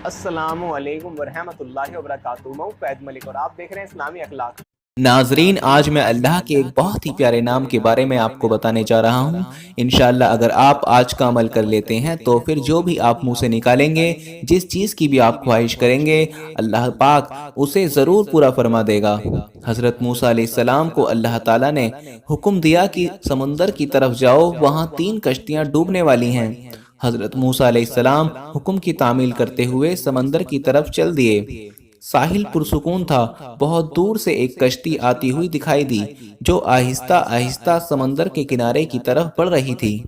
السلام علیکم ورحمۃ اللہ وبرکاتہ۔ میں فیض ملک اور آپ دیکھ رہے ہیں اسلامی اخلاق۔ ناظرین، آج میں اللہ کے ایک بہت ہی پیارے نام کے بارے میں آپ کو بتانے جا رہا ہوں۔ انشاءاللہ اگر آپ آج کا عمل کر لیتے ہیں تو پھر جو بھی آپ منہ سے نکالیں گے، جس چیز کی بھی آپ خواہش کریں گے، اللہ پاک اسے ضرور پورا فرما دے گا۔ حضرت موسیٰ علیہ السلام کو اللہ تعالیٰ نے حکم دیا کہ سمندر کی طرف جاؤ، وہاں 3 کشتیاں ڈوبنے والی ہیں۔ حضرت موسیٰ علیہ السلام حکم کی تعمیل کرتے ہوئے سمندر کی طرف چل دیے۔ ساحل پرسکون تھا۔ بہت دور سے ایک کشتی آتی ہوئی دکھائی دی جو آہستہ آہستہ سمندر کے کنارے کی طرف بڑھ رہی تھی۔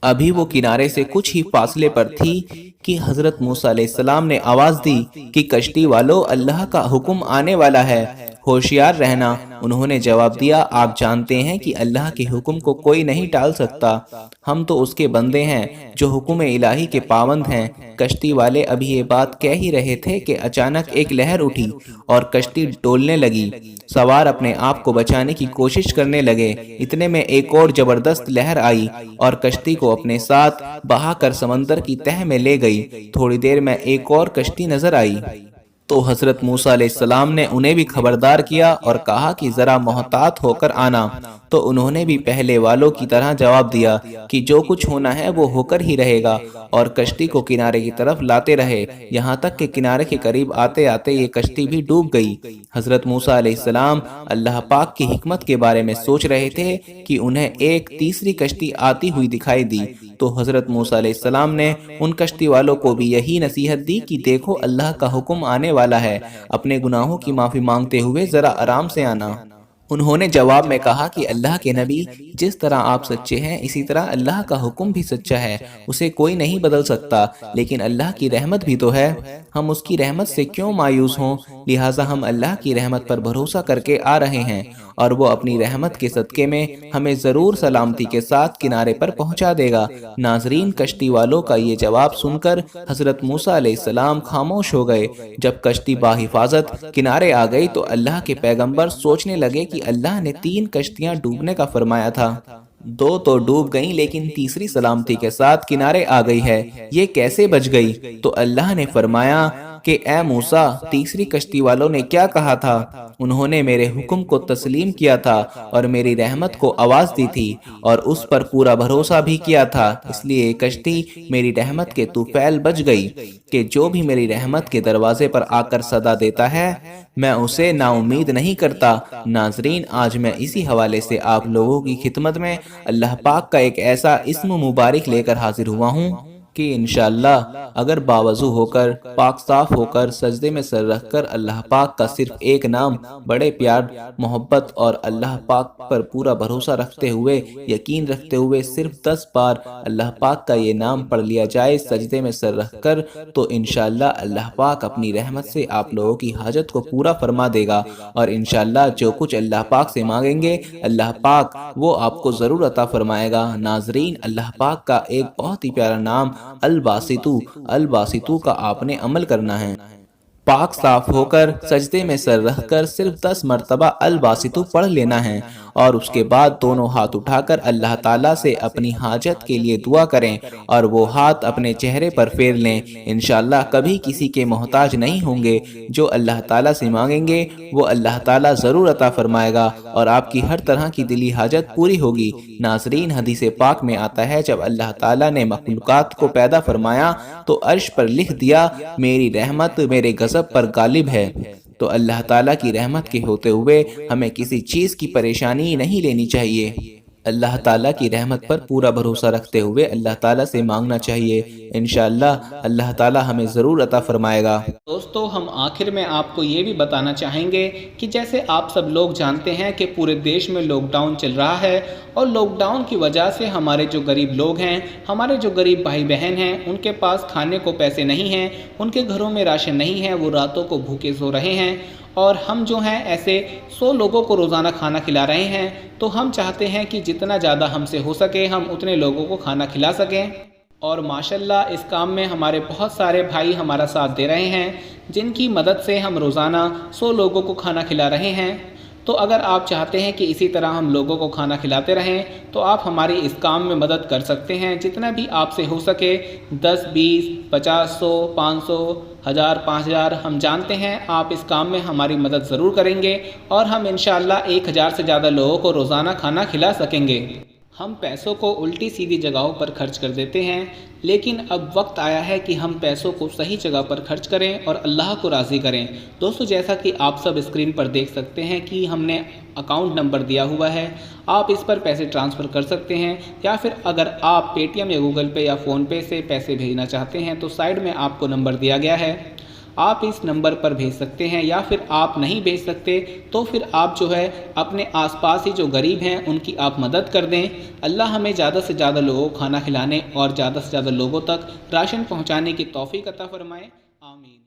ابھی وہ کنارے سے کچھ ہی فاصلے پر تھی کہ حضرت موسیٰ علیہ السلام نے آواز دی کہ کشتی والو، اللہ کا حکم آنے والا ہے، ہوشیار رہنا۔ انہوں نے جواب دیا، آپ جانتے ہیں کہ اللہ کے حکم کو کوئی نہیں ٹال سکتا، ہم تو اس کے بندے ہیں جو حکم الہی کے پابند ہیں۔ کشتی والے ابھی یہ بات کہہ ہی رہے تھے کہ اچانک ایک لہر اٹھی اور کشتی ڈولنے لگی۔ سوار اپنے آپ کو بچانے کی کوشش کرنے لگے۔ اتنے میں ایک اور زبردست لہر آئی اور کشتی کو اپنے ساتھ بہا کر سمندر کی تہہ میں لے گئی۔ تھوڑی دیر میں ایک اور کشتی نظر آئی تو حضرت موسیٰ علیہ السلام نے انہیں بھی خبردار کیا اور کہا کہ ذرا محتاط ہو کر آنا۔ تو انہوں نے بھی پہلے والوں کی طرح جواب دیا کہ جو کچھ ہونا ہے وہ ہو کر ہی رہے گا، اور کشتی کو کنارے کی طرف لاتے رہے، یہاں تک کہ کنارے کے قریب آتے آتے یہ کشتی بھی ڈوب گئی۔ حضرت موسیٰ علیہ السلام اللہ پاک کی حکمت کے بارے میں سوچ رہے تھے کہ انہیں ایک تیسری کشتی آتی ہوئی دکھائی دی۔ تو حضرت موسیٰ علیہ السلام نے ان کشتی والوں کو بھی یہی نصیحت دی کہ دیکھو، اللہ کا حکم آنے والا ہے، اپنے گناہوں کی معافی مانگتے ہوئے ذرا آرام سے آنا۔ انہوں نے جواب میں کہا کہ اللہ کے نبی، جس طرح آپ سچے ہیں اسی طرح اللہ کا حکم بھی سچا ہے، اسے کوئی نہیں بدل سکتا، لیکن اللہ کی رحمت بھی تو ہے، ہم اس کی رحمت سے کیوں مایوس ہوں؟ لہٰذا ہم اللہ کی رحمت پر بھروسہ کر کے آ رہے ہیں، اور وہ اپنی رحمت کے صدقے میں ہمیں ضرور سلامتی کے ساتھ کنارے پر پہنچا دے گا۔ ناظرین، کشتی والوں کا یہ جواب سن کر حضرت موسیٰ علیہ السلام خاموش ہو گئے۔ جب کشتی بحفاظت کنارے آ گئی تو اللہ کے پیغمبر سوچنے لگے کہ اللہ نے 3 کشتیاں ڈوبنے کا فرمایا تھا، 2 تو ڈوب گئیں لیکن تیسری سلامتی کے ساتھ کنارے آ گئی ہے، یہ کیسے بچ گئی؟ تو اللہ نے فرمایا کہ اے موسیٰ، تیسری کشتی والوں نے کیا کہا تھا؟ انہوں نے میرے حکم کو تسلیم کیا تھا اور میری رحمت کو آواز دی تھی اور اس پر پورا بھروسہ بھی کیا تھا، اس لیے کشتی میری رحمت کے طوفیل بچ گئی کہ جو بھی میری رحمت کے دروازے پر آ کر صدا دیتا ہے میں اسے نا امید نہیں کرتا۔ ناظرین، آج میں اسی حوالے سے آپ لوگوں کی خدمت میں اللہ پاک کا ایک ایسا اسم مبارک لے کر حاضر ہوا ہوں کہ انشاءاللہ اگر باوضو ہو کر، پاک صاف ہو کر، سجدے میں سر رکھ کر اللہ پاک کا صرف ایک نام بڑے پیار، محبت اور اللہ پاک پر پورا بھروسہ رکھتے ہوئے، یقین رکھتے ہوئے صرف 10 بار اللہ پاک کا یہ نام پڑھ لیا جائے سجدے میں سر رکھ کر، تو انشاءاللہ اللہ پاک اپنی رحمت سے آپ لوگوں کی حاجت کو پورا فرما دے گا، اور انشاءاللہ جو کچھ اللہ پاک سے مانگیں گے اللہ پاک وہ آپ کو ضرور عطا فرمائے گا۔ ناظرین، اللہ پاک کا ایک بہت ہی پیارا نام الباسطو، الباسطو کا آپ نے عمل کرنا ہے۔ پاک صاف ہو کر سجدے میں سر رکھ کر صرف 10 مرتبہ الباسطو پڑھ لینا ہے، اور اس کے بعد دونوں ہاتھ اٹھا کر اللہ تعالیٰ سے اپنی حاجت کے لیے دعا کریں اور وہ ہاتھ اپنے چہرے پر پھیر لیں۔ انشاءاللہ کبھی کسی کے محتاج نہیں ہوں گے، جو اللہ تعالیٰ سے مانگیں گے وہ اللہ تعالیٰ ضرور عطا فرمائے گا اور آپ کی ہر طرح کی دلی حاجت پوری ہوگی۔ ناظرین، حدیث پاک میں آتا ہے جب اللہ تعالیٰ نے مخلوقات کو پیدا فرمایا تو عرش پر لکھ دیا میری رحمت میرے غضب پر غالب ہے۔ تو اللہ تعالیٰ کی رحمت کے ہوتے ہوئے ہمیں کسی چیز کی پریشانی نہیں لینی چاہیے، اللہ تعالیٰ کی رحمت پر پورا بھروسہ رکھتے ہوئے اللہ تعالیٰ سے مانگنا چاہیے، انشاءاللہ اللہ تعالیٰ ہمیں ضرور عطا فرمائے گا۔ دوستو، ہم آخر میں آپ کو یہ بھی بتانا چاہیں گے کہ جیسے آپ سب لوگ جانتے ہیں کہ پورے دیش میں لاک ڈاؤن چل رہا ہے، اور لاک ڈاؤن کی وجہ سے ہمارے جو غریب لوگ ہیں، ہمارے جو غریب بھائی بہن ہیں، ان کے پاس کھانے کو پیسے نہیں ہیں، ان کے گھروں میں راشن نہیں ہے، وہ راتوں کو بھوکے سو رہے ہیں، اور ہم جو ہیں ایسے 100 لوگوں کو روزانہ کھانا کھلا رہے ہیں۔ تو ہم چاہتے ہیں کہ جتنا زیادہ ہم سے ہو سکے ہم اتنے لوگوں کو کھانا کھلا سکیں، اور ماشاءاللہ اس کام میں ہمارے بہت سارے بھائی ہمارا ساتھ دے رہے ہیں، جن کی مدد سے ہم روزانہ 100 لوگوں کو کھانا کھلا رہے ہیں۔ تو اگر آپ چاہتے ہیں کہ اسی طرح ہم لوگوں کو کھانا کھلاتے رہیں تو آپ ہماری اس کام میں مدد کر سکتے ہیں، جتنا بھی آپ سے ہو سکے 10، 20، 50، 100، 500، 1000، 5000 ہم جانتے ہیں آپ اس کام میں ہماری مدد ضرور کریں گے اور ہم انشاءاللہ 1000 سے زیادہ لوگوں کو روزانہ کھانا کھلا سکیں گے۔ ہم پیسوں کو الٹی سیدھی جگہوں پر خرچ کر دیتے ہیں، لیکن اب وقت آیا ہے کہ ہم پیسوں کو صحیح جگہ پر خرچ کریں اور اللہ کو راضی کریں۔ دوستو جیسا کہ آپ سب اسکرین پر دیکھ سکتے ہیں کہ ہم نے اکاؤنٹ نمبر دیا ہوا ہے، آپ اس پر پیسے ٹرانسفر کر سکتے ہیں، یا پھر اگر آپ پے ٹی ایم یا گوگل پے یا فون پے سے پیسے بھیجنا چاہتے ہیں تو سائڈ میں آپ کو نمبر دیا گیا ہے، آپ اس نمبر پر بھیج سکتے ہیں، یا پھر آپ نہیں بھیج سکتے تو پھر آپ جو ہے اپنے آس پاس ہی جو غریب ہیں ان کی آپ مدد کر دیں۔ اللہ ہمیں زیادہ سے زیادہ لوگوں کو کھانا کھلانے اور زیادہ سے زیادہ لوگوں تک راشن پہنچانے کی توفیق عطا فرمائے، آمین۔